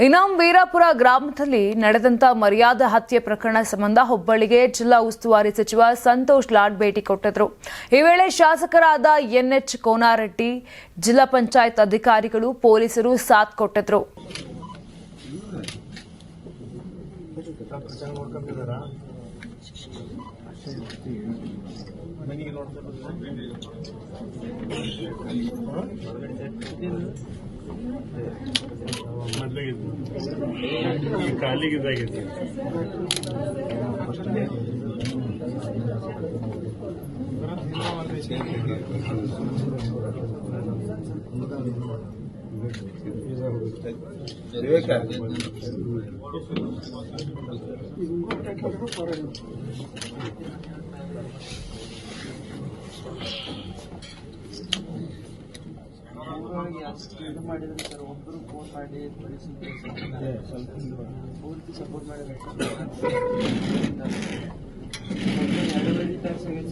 ಇನಾಂ ವೀರಾಪುರ ಗ್ರಾಮದಲ್ಲಿ ನಡೆದಂತ ಮರ್ಯಾದಾ ಹತ್ಯೆ ಪ್ರಕರಣ ಸಂಬಂಧ ಹುಬ್ಬಳ್ಳಿಗೆ ಜಿಲ್ಲಾ ಉಸ್ತುವಾರಿ ಸಚಿವ ಸಂತೋಷ್ ಲಾಡ್ ಭೇಟಿ ಕೊಟ್ಟಿದ್ರು. ಈ ವೇಳೆ ಶಾಸಕರಾದ ಎನ್ಎಚ್ ಕೋನಾರೆಡ್ಡಿ, ಜಿಲ್ಲಾ ಪಂಚಾಯತ್ ಅಧಿಕಾರಿಗಳು, ಪೊಲೀಸರು ಸಾಥ್ ಕೊಟ್ಟಿದ್ರು. ಇದು ಮಾಡಿದ್ರೆ ಸರ್ ಒಬ್ಬರು ಫೋನ್ ಮಾಡಿ ಪೂರ್ತಿ ಸಪೋರ್ಟ್ ಮಾಡಿದ್ರೆ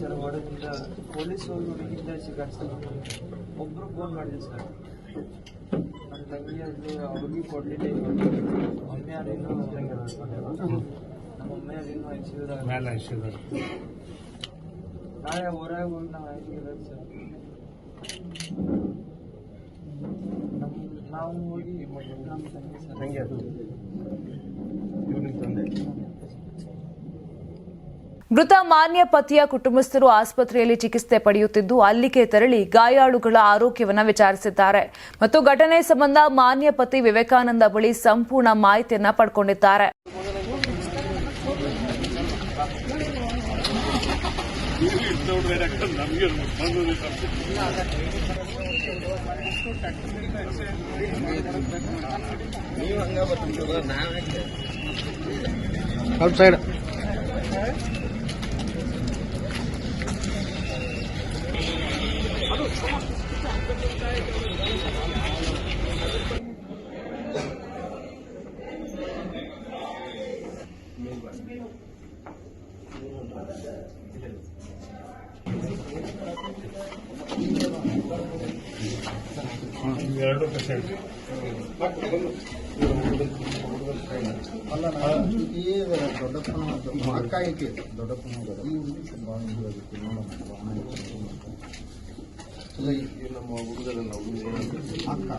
ಸರ್ ಹೊರಗಿಂದ ಪೊಲೀಸ್ ಹೋಗಿ ಹುಡುಗಿಂದ ಸಿಗಾಡ್ಸ್ತಾರೆ. ಒಬ್ರು ಫೋನ್ ಮಾಡಿದೆ ಸರ್, ನನ್ನ ತಂಗಿ ಅದು ಅವ್ರಿಗೆ ಕೊಡ್ಲಿಲ್ಲ. ಒಮ್ಮೆ ಅದೇನು ನಮ್ಮ ಒಮ್ಮೆ ಅದೇನು ಐಸಿದಾಗ ನಾಳೆ ಹೊರಗೆ ಹೋಗಿ ನಾವು ಐಸಿರೋದು ಸರ್. ನಾವು ಹೋಗಿ ನಮ್ಮ ತಂಗಿ ಅದು ಮೃತ ಮಾನ್ಯ ಪತಿಯ ಕುಟುಂಬಸ್ಥರು ಆಸ್ಪತ್ರೆಯಲ್ಲಿ ಚಿಕಿತ್ಸೆ ಪಡೆಯುತ್ತಿದ್ದು, ಅಲ್ಲಿಗೆ ತೆರಳಿ ಗಾಯಾಳುಗಳ ಆರೋಗ್ಯವನ್ನು ವಿಚಾರಿಸಿದ್ದಾರೆ ಮತ್ತು ಘಟನೆ ಸಂಬಂಧ ಮಾನ್ಯ ಪತಿ ವಿವೇಕಾನಂದ ಬಳಿ ಸಂಪೂರ್ಣ ಮಾಹಿತಿಯನ್ನ ಪಡ್ಕೊಂಡಿದ್ದಾರೆ. ಔಟ್ಸೈಡ್ ಎರಡು ಪೇಷಂಟ್ ಅಲ್ಲ ಈ ದೊಡ್ಡಪ್ಪನ ಅಕ್ಕ ಐತಿ, ದೊಡ್ಡಪ್ಪನ ನಮ್ಮ ಹುಡುಗರನ್ನ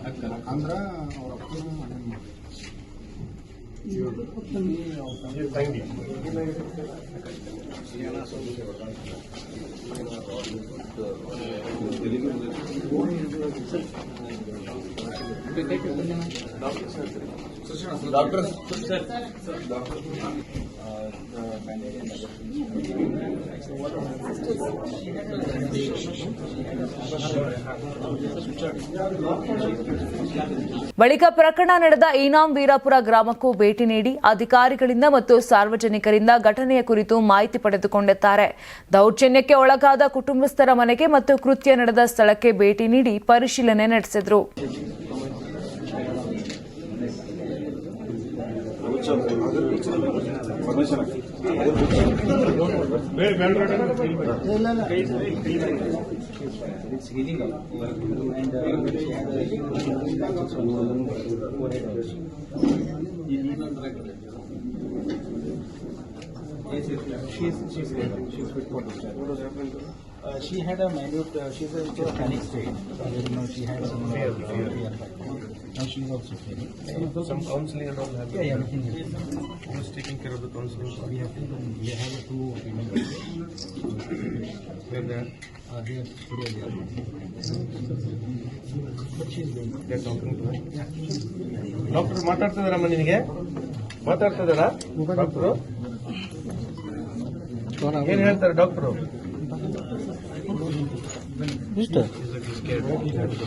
ಅಕ್ಕ ಅಂದ್ರೆ ಅವ್ರ ಅಪ್ಪನ ಮನೆ ತಂಗಿ ಡಾಕ್ಟರ್ ಬಳಿಕ ಪ್ರಕರಣ ನಡೆದ ಇನಾಂ ವೀರಾಪುರ ಗ್ರಾಮಕ್ಕೂ ಭೇಟಿ ನೀಡಿ ಅಧಿಕಾರಿಗಳಿಂದ ಮತ್ತು ಸಾರ್ವಜನಿಕರಿಂದ ಘಟನೆಯ ಕುರಿತು ಮಾಹಿತಿ ಪಡೆದುಕೊಂಡಿದ್ದಾರೆ. ದೌರ್ಜನ್ಯಕ್ಕೆ ಒಳಗಾದ ಕುಟುಂಬಸ್ಥರ ಮನೆಗೆ ಮತ್ತು ಕೃತ್ಯ ನಡೆದ ಸ್ಥಳಕ್ಕೆ ಭೇಟಿ ನೀಡಿ ಪರಿಶೀಲನೆ ನಡೆಸಿದರು. She had a minute, she's into a panic state. She had some fear. Now she's also feeling. Some counseling and all happening. Yeah, everything is. Who is taking care of the counseling? We have two members. Where they are? They are today there. But she's doing. They are talking to her. Doctor ಮಾತಾಡ್ತಿದಾರಮ್ಮ ನಿನಗೆ? ಮಾತಾಡ್ತಿದಾರಾ doctor? ಏನ್ ಹೇಳ್ತಾರೆ doctor?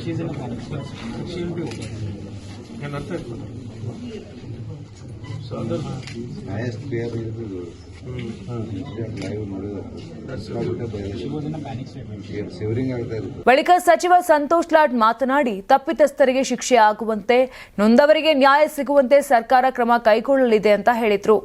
She's in a panic state. She will be okay. ಏನ್ ಅರ್ಥ ಆಯ್ತು? She was in a panic state. ಬಳಿಕ ಸಚಿವ ಸಂತೋಷ್ ಲಾಡ್ ಮಾತನಾಡಿ, ತಪ್ಪಿತಸ್ಥರಿಗೆ ಶಿಕ್ಷೆ ಆಗುವಂತೆ, ನೊಂದವರಿಗೆ ನ್ಯಾಯ ಸಿಗುವಂತೆ ಸರ್ಕಾರ ಕ್ರಮ ಕೈಗೊಳ್ಳಲಿದೆ ಅಂತ ಹೇಳಿದ್ರು.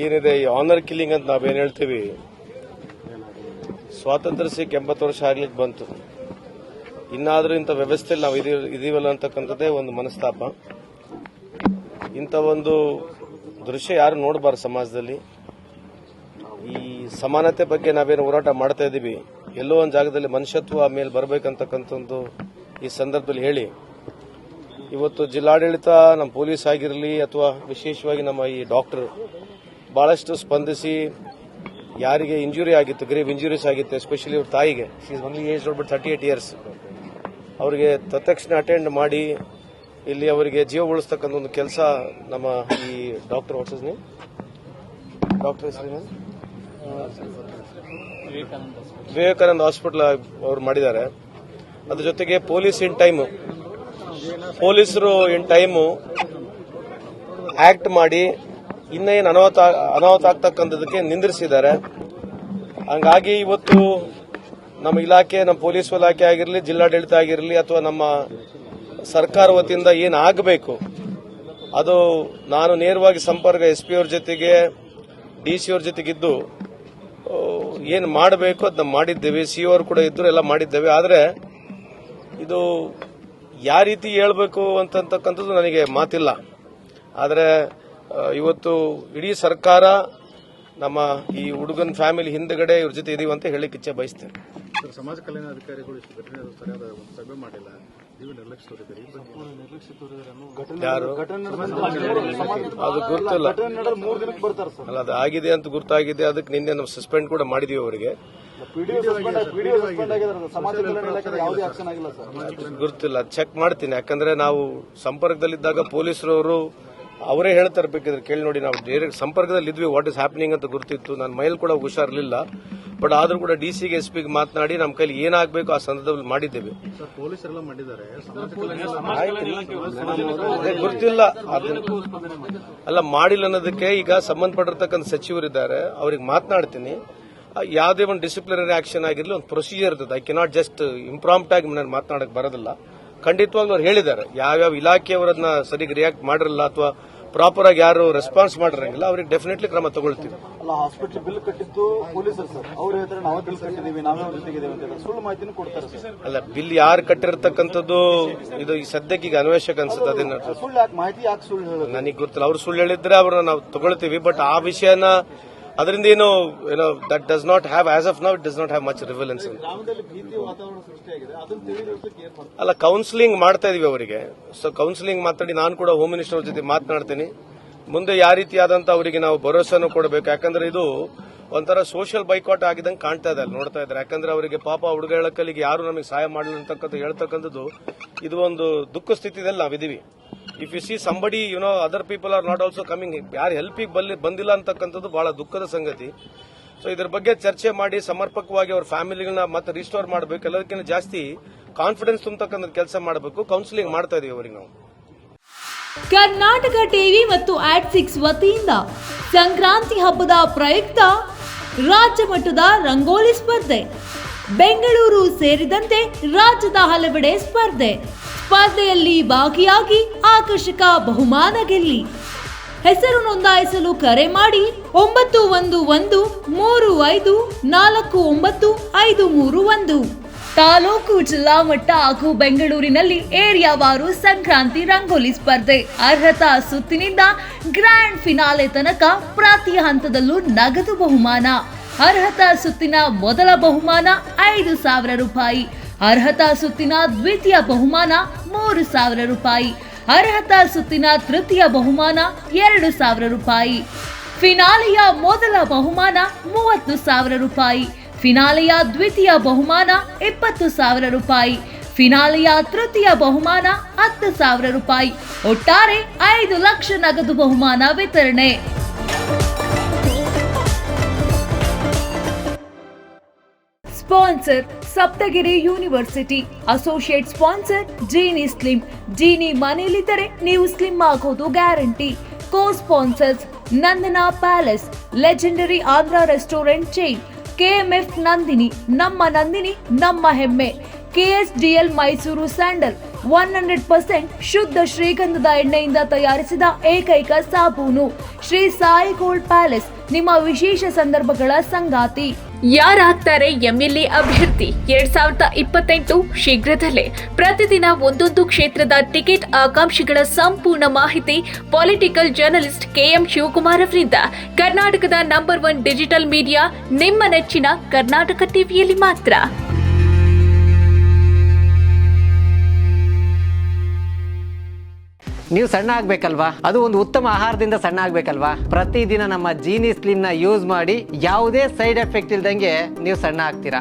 ಏನಿದೆ ಈ ಆನರ್ ಕಿಲ್ಲಿಂಗ್ ಅಂತ ನಾವೇನ್ ಹೇಳ್ತೀವಿ, ಸ್ವಾತಂತ್ರ್ಯ ಸಿಕ್ಕ 80 ವರ್ಷ ಆಗ್ಲಿಕ್ಕೆ ಬಂತು. ಇನ್ನಾದ್ರೂ ಇಂಥ ವ್ಯವಸ್ಥೆಯಲ್ಲಿ ನಾವು ಇದೀವಲ್ಲ ಅಂತಕ್ಕಂಥದ್ದೇ ಒಂದು ಮನಸ್ತಾಪ. ಇಂಥ ಒಂದು ದೃಶ್ಯ ಯಾರು ನೋಡಬಾರ್ದು ಸಮಾಜದಲ್ಲಿ. ಈ ಸಮಾನತೆ ಬಗ್ಗೆ ನಾವೇನು ಹೋರಾಟ ಮಾಡ್ತಾ ಇದ್ದೀವಿ, ಎಲ್ಲೋ ಒಂದು ಜಾಗದಲ್ಲಿ ಮನುಷ್ಯತ್ವ ಮೇಲೆ ಬರಬೇಕಂತಕ್ಕಂಥದ್ದು ಈ ಸಂದರ್ಭದಲ್ಲಿ ಹೇಳಿ, ಇವತ್ತು ಜಿಲ್ಲಾಡಳಿತ, ನಮ್ಮ ಪೊಲೀಸ್ ಆಗಿರಲಿ ಅಥವಾ ವಿಶೇಷವಾಗಿ ನಮ್ಮ ಈ ಡಾಕ್ಟರ್ ಬಹಳಷ್ಟು ಸ್ಪಂದಿಸಿ ಯಾರಿಗೆ ಇಂಜುರಿ ಆಗಿತ್ತು, ಗ್ರೇವ್ ಇಂಜುರೀಸ್ ಆಗಿತ್ತು, ಎಸ್ಪೆಷಲಿ ಅವ್ರ ತಾಯಿಗೆ, she is only age but 38 years, ಅವರಿಗೆ ತತ್ಕ್ಷಣ ಅಟೆಂಡ್ ಮಾಡಿ ಇಲ್ಲಿ ಅವರಿಗೆ ಜೀವ ಉಳಿಸ್ತಕ್ಕಂಥ ಒಂದು ಕೆಲಸ ನಮ್ಮ ಈ ಡಾಕ್ಟರ್ ಡಾಕ್ಟರ್ ಹೆಸರು ವಿವೇಕಾನಂದ ಹಾಸ್ಪಿಟಲ್ ಅವರು ಮಾಡಿದ್ದಾರೆ. ಅದ್ರ ಜೊತೆಗೆ ಪೊಲೀಸರು ಇನ್ ಟೈಮು ಆಕ್ಟ್ ಮಾಡಿ ಇನ್ನೇನು ಅನಾಹುತ ಆಗ್ತಕ್ಕಂಥದಕ್ಕೆ ನಿಂದಿರಿಸಿದ್ದಾರೆ. ಹಂಗಾಗಿ ಇವತ್ತು ನಮ್ಮ ಇಲಾಖೆ, ನಮ್ಮ ಪೊಲೀಸ್ ಇಲಾಖೆ ಆಗಿರಲಿ, ಜಿಲ್ಲಾಡಳಿತ ಆಗಿರಲಿ ಅಥವಾ ನಮ್ಮ ಸರ್ಕಾರ ವತಿಯಿಂದ ಏನು ಆಗಬೇಕು ಅದು ನಾನು ನೇರವಾಗಿ ಸಂಪರ್ಕ SP ಅವ್ರ ಜೊತೆಗೆ, DC ಅವ್ರ ಜೊತೆಗಿದ್ದು ಏನು ಮಾಡಬೇಕು ಅದನ್ನ ಮಾಡಿದ್ದೇವೆ. CO ಅವರು ಕೂಡ ಇದ್ರು, ಎಲ್ಲ ಮಾಡಿದ್ದೇವೆ. ಆದರೆ ಇದು ಯಾವ ರೀತಿ ಹೇಳ್ಬೇಕು ಅಂತಕ್ಕಂಥದ್ದು ನನಗೆ ಮಾತಿಲ್ಲ. ಆದರೆ ಇವತ್ತು ಇಡೀ ಸರ್ಕಾರ ನಮ್ಮ ಈ ಹುಡುಗನ ಫ್ಯಾಮಿಲಿ ಹಿಂದಗಡೆ ಇವ್ರ ಜೊತೆ ಇದೀವಿ ಅಂತ ಹೇಳಲಿಕ್ಕೆ ಇಚ್ಛೆ ಬಯಸ್ತೇನೆ. ಸಮಾಜ ಕಲ್ಯಾಣ ಅಧಿಕಾರಿಗಳು ಸರಿಯಾದ ಸಭೆ ಮಾಡಿಲ್ಲ, ಯಾರು ಅದು ಗೊತ್ತಿಲ್ಲ ಅಲ್ಲ, ಅದು ಆಗಿದೆ ಅಂತ ಗುರ್ತಾಗಿದೆ. ಅದಕ್ಕೆ ನಿನ್ನೆ ನಾವು ಸಸ್ಪೆಂಡ್ ಕೂಡ ಮಾಡಿದೀವಿ ಅವರಿಗೆ. ಗುರ್ತಿಲ್ಲ, ಚೆಕ್ ಮಾಡ್ತೀನಿ. ಯಾಕಂದ್ರೆ ನಾವು ಸಂಪರ್ಕದಲ್ಲಿದ್ದಾಗ ಪೊಲೀಸರವರು ಅವರೇ ಹೇಳ್ತಾರೆ, ಬೇಕಿದ್ರೆ ಕೇಳಿ ನೋಡಿ. ನಾವು ಡೈರೆಕ್ಟ್ ಸಂಪರ್ಕದಲ್ಲಿ ಇದ್ವಿ, ವಾಟ್ ಇಸ್ ಹ್ಯಾಪನಿಂಗ್ ಅಂತ ಗುರ್ತಿತ್ತು. ನನ್ನ ಮೈಲ್ ಕೂಡ ಹುಷಾರಿರಲಿಲ್ಲ, ಬಟ್ ಆದ್ರೂ ಕೂಡ DCಗೆ SPಗೆ ಮಾತನಾಡಿ ನಮ್ಮ ಕೈಲಿ ಏನಾಗಬೇಕು ಆ ಸಂದರ್ಭದಲ್ಲಿ ಮಾಡಿದ್ದೇವೆ. ಪೊಲೀಸರೆಲ್ಲ ಮಾಡಿದ್ದಾರೆ, ಗುರ್ತಿಲ್ಲ ಅಲ್ಲ, ಮಾಡಿಲ್ಲ ಅನ್ನೋದಕ್ಕೆ ಈಗ ಸಂಬಂಧಪಟ್ಟಿರ್ತಕ್ಕಂಥ ಸಚಿವರಿದ್ದಾರೆ, ಅವ್ರಿಗೆ ಮಾತನಾಡ್ತೀನಿ. ಯಾವುದೇ ಒಂದು ಡಿಸಿಪ್ಲಿನರಿ ಆಕ್ಷನ್ ಆಗಿರಲಿ, ಒಂದು ಪ್ರೊಸೀಜರ್ ಇರ್ತದೆ. ಐ ಕೆನಾಟ್ ಜಸ್ಟ್ ಇಂಪ್ರಾಂಪ್ಟ್ ಆಗಿ ನಾನು ಮಾತನಾಡಕ್ ಬರೋದಿಲ್ಲ. ಖಂಡಿತವಾಗ್ಲೂ ಅವ್ರು ಹೇಳಿದ್ದಾರೆ, ಯಾವ್ಯಾವ ಇಲಾಖೆಯವರನ್ನ ಸರಿಗೆ ರಿಯಾಕ್ಟ್ ಮಾಡಿರಲ್ಲ ಅಥವಾ ಪ್ರಾಪರ್ ಆಗಿ ಯಾರು ರೆಸ್ಪಾನ್ಸ್ ಮಾಡಿರಂಗಿಲ್ಲ, ಅವ್ರಿಗೆ ಡೆಫಿನೆಟ್ಲಿ ಕ್ರಮ ತಗೊಳ್ತೀವಿ. ಅಲ್ಲ, ಹಾಸ್ಪಿಟಲ್ ಬಿಲ್ ಕಟ್ಟಿದ್ದು ಪೊಲೀಸರು ಸರ್, ಅವ್ರು ಹೇಳ್ತಾರೆ ನಾವೇ ಬಿಲ್ ಕಟ್ಟಿದೀವಿ, ನಾವೇ ಅವ್ರ ಜೊತೆಗಿದ್ದೀವಿ ಅಂತ ಸುಳ್ಳು ಮಾಹಿತಿನೂ ಕೊಡ್ತಾರೆ ಸರ್. ಅಲ್ಲ, ಬಿಲ್ ಯಾರು ಕಟ್ಟಿರ್ತಕ್ಕಂಥದ್ದು ಇದು ಈ ಸದ್ಯಕ್ಕೆ ಈಗ ಅನ್ವೇಷಕ ಅನ್ಸುತ್ತೆ. ಅದನ್ನ ಸುಳ್ಳು ಯಾಕೆ, ಮಾಹಿತಿ ಯಾಕೆ ಸುಳ್ಳು ಹೇಳೋದು ನನಗೆ ಗೊತ್ತಿಲ್ಲ. ಅವ್ರು ಸುಳ್ಳು ಹೇಳಿದ್ರೆ ಅವ್ರನ್ನ ನಾವು ತಗೊಳ್ತೀವಿ, ಬಟ್ ಆ ವಿಷಯನ ಅದರಿಂದ ಏನು that does not have as of now it does not have much relevance. ಅಲ್ಲ, ಕೌನ್ಸಿಲಿಂಗ್ ಮಾಡ್ತಾ ಇದೀವಿ ಅವರಿಗೆ. ಸೊ ಕೌನ್ಸಿಲಿಂಗ್ ಮಾತಾಡಿ ನಾನು ಕೂಡ ಹೋಮ್ ಮಿನಿಸ್ಟರ್ ಅವ್ರ ಜೊತೆ ಮಾತನಾಡ್ತೀನಿ. ಮುಂದೆ ಯಾವ ರೀತಿಯಾದಂತ ಅವರಿಗೆ ನಾವು ಭರವಸೆನೂ ಕೊಡಬೇಕು. ಯಾಕಂದ್ರೆ ಇದು ಒಂಥರ ಸೋಷಿಯಲ್ ಬೈಕಾಟ್ ಆಗಿದಂಗೆ ಕಾಣ್ತಾ ಇದೆ, ಅಲ್ಲಿ ನೋಡ್ತಾ ಇದ್ದಾರೆ. ಯಾಕಂದ್ರೆ ಅವರಿಗೆ ಪಾಪ ಹುಡುಗ ಹೇಳಕ್ಕಲ್ಲಿಗೆ ಯಾರು ನಮಗೆ ಸಹಾಯ ಮಾಡಲಿಲ್ಲ ಅಂತಕ್ಕಂಥ ಹೇಳ್ತಕ್ಕಂಥದ್ದು ಇದು ಒಂದು ದುಃಖ ಸ್ಥಿತಿಯಲ್ಲಿ ನಾವಿದೀವಿ. If you see somebody other people are not also coming, ಯಾರು ಹೆಲ್ಪಿಗೆ ಬಂದಿಲ್ಲ ಅಂತಕ್ಕಂಥದ್ದು ಬಹಳ ದುಃಖದ ಸಂಗತಿ. ಸೊ ಇದ್ರ ಬಗ್ಗೆ ಚರ್ಚೆ ಮಾಡಿ ಸಮರ್ಪಕವಾಗಿ ಅವ್ರ ಫ್ಯಾಮಿಲಿಗಳನ್ನ ಮತ್ತೆ ರಿಸ್ಟೋರ್ ಮಾಡಬೇಕು. ಎಲ್ಲದಕ್ಕಿಂತ ಜಾಸ್ತಿ ಕಾನ್ಫಿಡೆನ್ಸ್ ತುಂಬತಕ್ಕಂಥ ಕೆಲಸ ಮಾಡಬೇಕು. ಕೌನ್ಸಿಲಿಂಗ್ ಮಾಡ್ತಾ ಇದೀವಿ ಅವರಿಗೆ ನಾವು. ಕರ್ನಾಟಕ ಟಿವಿ ಮತ್ತು ಆಟ್6 ವತಿಯಿಂದ ಸಂಕ್ರಾಂತಿ ಹಬ್ಬದ ಪ್ರಯುಕ್ತ ರಾಜ್ಯ ಮಟ್ಟದ ರಂಗೋಲಿ ಸ್ಪರ್ಧೆ, ಬೆಂಗಳೂರು ಸೇರಿದಂತೆ ರಾಜ್ಯದ ಹಲವೆಡೆ ಸ್ಪರ್ಧೆಯಲ್ಲಿ ಭಾಗಿಯಾಗಿ ಆಕರ್ಷಕ ಬಹುಮಾನ ಗೆಲ್ಲಿ. ಹೆಸರು ನೋಂದಾಯಿಸಲು ಕರೆ ಮಾಡಿ 9113549531. ತಾಲೂಕು, ಜಿಲ್ಲಾ ಮಟ್ಟ ಹಾಗೂ ಬೆಂಗಳೂರಿನಲ್ಲಿ ಏರಿಯಾವಾರು ಸಂಕ್ರಾಂತಿ ರಂಗೋಲಿ ಸ್ಪರ್ಧೆ. ಅರ್ಹತಾ ಸುತ್ತಿನಿಂದ ಗ್ರ್ಯಾಂಡ್ ಫಿನಾಲೆ ತನಕ ಪ್ರತಿ ಹಂತದಲ್ಲೂ ನಗದು ಬಹುಮಾನ. ಅರ್ಹತಾ ಸುತ್ತಿನ ಮೊದಲ ಬಹುಮಾನ 5,000 ರೂಪಾಯಿ. ಅರ್ಹತಾ ಸುತ್ತಿನ ದ್ವಿತೀಯ ಬಹುಮಾನ 3,000 ರೂಪಾಯಿ. ಅರ್ಹತಾ ಸುತ್ತಿನ ತೃತೀಯ ಬಹುಮಾನ 2,000 ರೂಪಾಯಿ. ಫಿನಾಲೆಯ ಮೊದಲ ಬಹುಮಾನ 30,000 ರೂಪಾಯಿ. ಫಿನಾಲೆಯ ದ್ವಿತೀಯ ಬಹುಮಾನ 20,000 ರೂಪಾಯಿ. ಫಿನಾಲೆಯ ತೃತೀಯ ಬಹುಮಾನ 10,000 ರೂಪಾಯಿ. ಒಟ್ಟಾರೆ 5 ಲಕ್ಷ ನಗದು ಬಹುಮಾನ ವಿತರಣೆ. Sponsor Saptagiri University. Associate sponsor Jeeni Slim. Jeeni ಮನೆಯಲ್ಲಿದ್ದರೆ ನೀವು ಸ್ಲಿಮ್ ಆಗೋದು guarantee. Co sponsors Nandana Palace, legendary Andhra restaurant chain, KMF Nandini, ನಮ್ಮ ಹೆಮ್ಮೆ, KSDL ಮೈಸೂರು ಸ್ಯಾಂಡಲ್, 100% ಶುದ್ಧ ಶ್ರೀಗಂಧದ ಎಣ್ಣೆಯಿಂದ ತಯಾರಿಸಿದ ಏಕೈಕ ಸಾಬೂನು, ಶ್ರೀ ಸಾಯಿ ಗೋಲ್ಡ್ ಪ್ಯಾಲೇಸ್, ನಿಮ್ಮ ವಿಶೇಷ ಸಂದರ್ಭಗಳ ಸಂಗಾತಿ. ಯಾರಾಗ್ತಾರೆ MLA ಅಭ್ಯರ್ಥಿ 2028 ಶೀಘ್ರದಲ್ಲೇ. ಪ್ರತಿದಿನ ಒಂದೊಂದು ಕ್ಷೇತ್ರದ ಟಿಕೆಟ್ ಆಕಾಂಕ್ಷಿಗಳ ಸಂಪೂರ್ಣ ಮಾಹಿತಿ ಪೊಲಿಟಿಕಲ್ ಜರ್ನಲಿಸ್ಟ್ KM ಶಿವಕುಮಾರ್ ಅವರಿಂದ. ಕರ್ನಾಟಕದ ನಂಬರ್ 1 ಡಿಜಿಟಲ್ ಮೀಡಿಯಾ ನಿಮ್ಮ ನೆಚ್ಚಿನ ಕರ್ನಾಟಕ ಟಿವಿಯಲ್ಲಿ ಮಾತ್ರ. ನೀವು ಸಣ್ಣ ಆಗ್ಬೇಕಲ್ವಾ? ಅದು ಒಂದು ಉತ್ತಮ ಆಹಾರದಿಂದ ಸಣ್ಣ ಆಗ್ಬೇಕಲ್ವಾ? ಪ್ರತಿದಿನ ನಮ್ಮ ಜೀನಿ ಸ್ಲಿಮ್ನ ಯೂಸ್ ಮಾಡಿ ಯಾವುದೇ ಸೈಡ್ ಎಫೆಕ್ಟ್ ಇಲ್ದಂಗೆ ನೀವು ಸಣ್ಣ ಆಗ್ತೀರಾ.